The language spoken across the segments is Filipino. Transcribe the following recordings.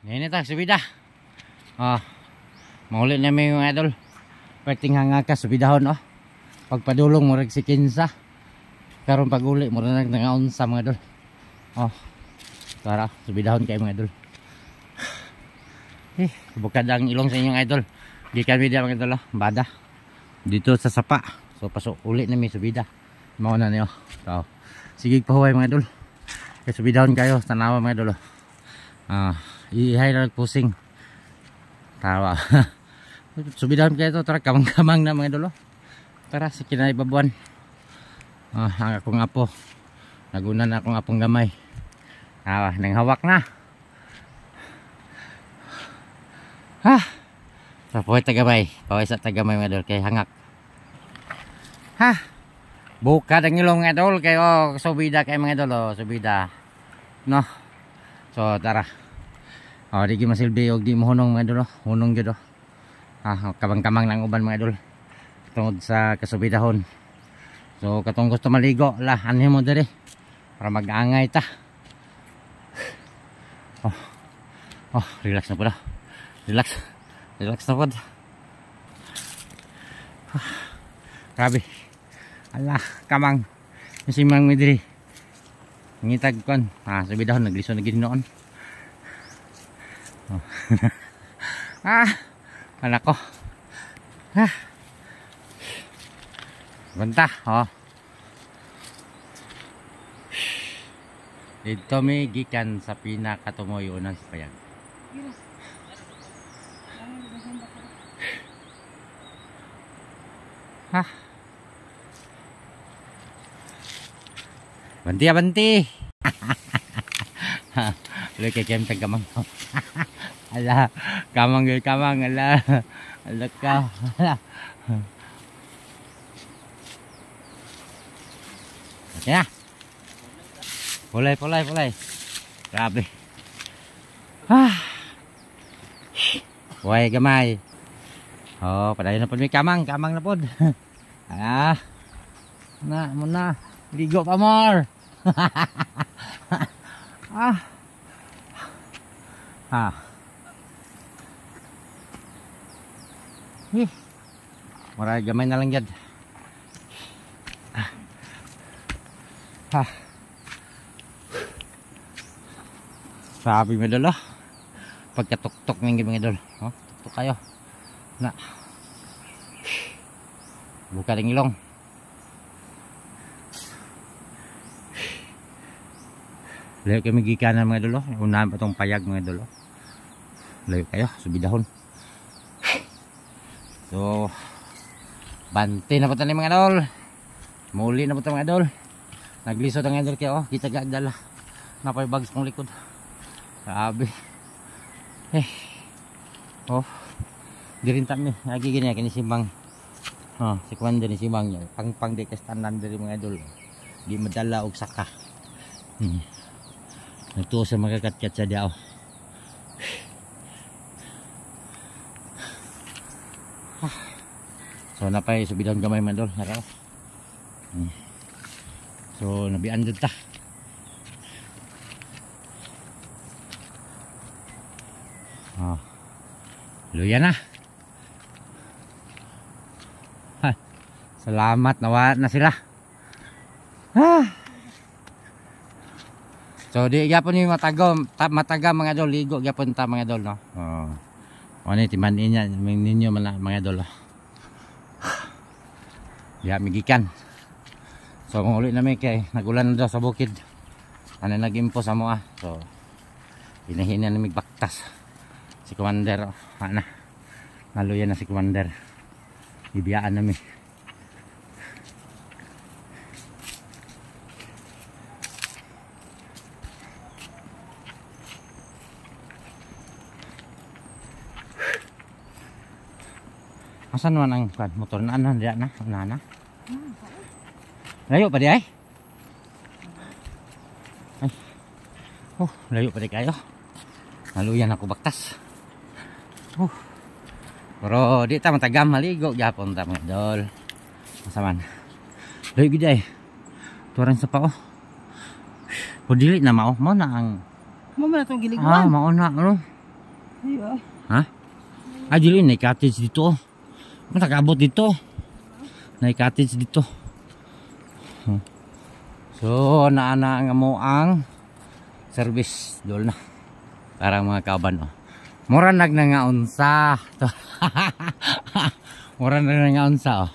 Ngayon ito, subida. Maulit na may mga idol. Perting hanga ka, subidahon Pagpadulong mo si Kinsa. Karon pag uli mo rin nangaunsa mga idol. Tara, subidahon kayo mga idol. Bukad ang ilong sa inyong idol. Gikan media mga idol bada. Dito sa sapa. So pasok uli na may subida. Mauna niyo. So, sige pahuway mga idol. Kaya subidahon kayo, tanawa mga idol. Ihay na nagpusing. Tawa. Subidahon kayo ito. Tara, kamang-kamang na mga idol. Tara, sa kinaibabuan. Ang akong apo. Naguna na akong apong gamay. Nang hawak na. Paway tagamay. Paway sa tagamay mga idol. Kaya hangak. Bukad ang ilong mga idol. Kaya subida kayo mga idol. Subida. No. So tara. Di masilbi og di mo hunong mga idol. Hunong gyud kabang-kamang lang uban mga idol. Tungod sa kasubidahon. So katong gusto maligo la anhin mo diri para mag-angay ta. Relax na po na. Relax na po. Grabe. Ala, kamang. Simang mi diri. Ngitag kon. Subidahon nagliso na gid noon. Anak ko. Banta, dito may gikan sa pinakatumoy unang payag. Banti. Look kay kem tagamang. Ala, kamang ala. Ala ka. Ala. Ya. Pulay. Grabe. Way gamay. Padayon na pod may kamang na pod. Muna. Ligo pa more. Maray gamay na lang yan. Sabi mga idol pagkatuktok ng mga idol. Tuktok kayo na buka ng ilong. Layo kayo magikanan mga idol. Unahan pa itong payag mga idol. Layo kayo, subidahon. So bante na po tayo mga idol. Muli na po tayo mga idol. Naglisod ang idol kayo. Kita gagdala napay bags kong likod. Grabe. Dirintan ni lagi gini kini simbang. Si Commander ni simbang niya. Pang di kastanan dari mga idol. Di madala og saka. Nagtuo sa magkakat-kat sa diaw. So napay subidon gamay man dol. So nabian dito ta. Luya na. Salamat nawa na sila. So di gyapon ni mataga mga idol ligo gyapon ta mga idol no. Oni timanin niya ninyo mga idol. Ya migikan. So kung uli na may kay nagulan daw sa bukid. Ano nag-impos amo So hinahin na migbaktas. Si Commander naluyan na si Commander. Ibiyaan namin. Asan man ang motor na diyan na nana. Layo pa di ay. Layo pa di kayo. Naluyan ako baktas. Pero di ta matagam maligo gyapon ta mga idol. Masaman. Layo gid ay. Turan sa pao. Pudili na mao na ang mo na tong giliguan. mao na ano. Ayo. Ha? Ah, dili na cottage dito. Matakabot dito. Na cottage dito. So, naana nga mo ang service dol na. Para mga kauban oh. Mura nag na nga unsa. Mura nag na nga unsa oh.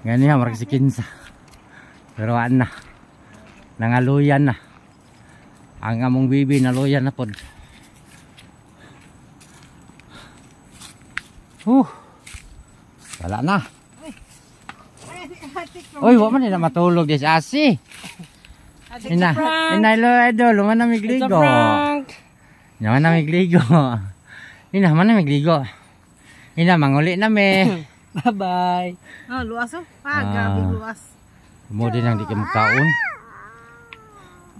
Ganyan mura si kinsa. Pero na. Nangaluyan na. Ang among bibi naluyan na pod. Wala na. Uy, wa man na matulog des asi. Inay lo idol, man na migligo. Naman na migligo. Ina man na migligo. Ina manguli na me. Bye bye. Ah, luas oh. Gabi luas. Mo din ang di ka magkaon.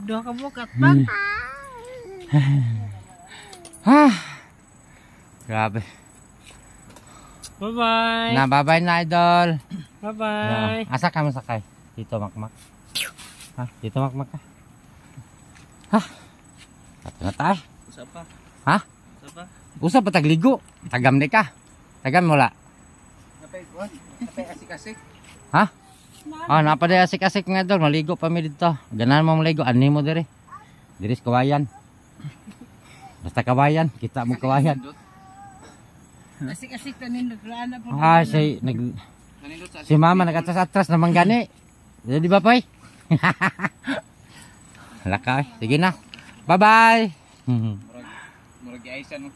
Duha ka bukat pa. Grabe. Bye bye. Na bye bye na idol. Bye bye. Asa ka masakay? Dito makmak. Ha, dito makmak ka. Ha. Ato na tayo. Usa pa. Ha? Usa pa. Usa pa tagligo. Tagam di ka. Tagam mo la. Napay asik-asik. Ha? Ah, napaday asik-asik nga idol. Maligo pa mi dito. Ganahan mo maligo. Ani mo diri. Diri sa kawayan. Basta kawayan. Kita mo kawayan. Asik-asik tanin nagraan po. Ah, si mama nag-atras-atras naman gani. Di ba pay? Lakay. Sige na. Bye-bye. Murag ay sa nung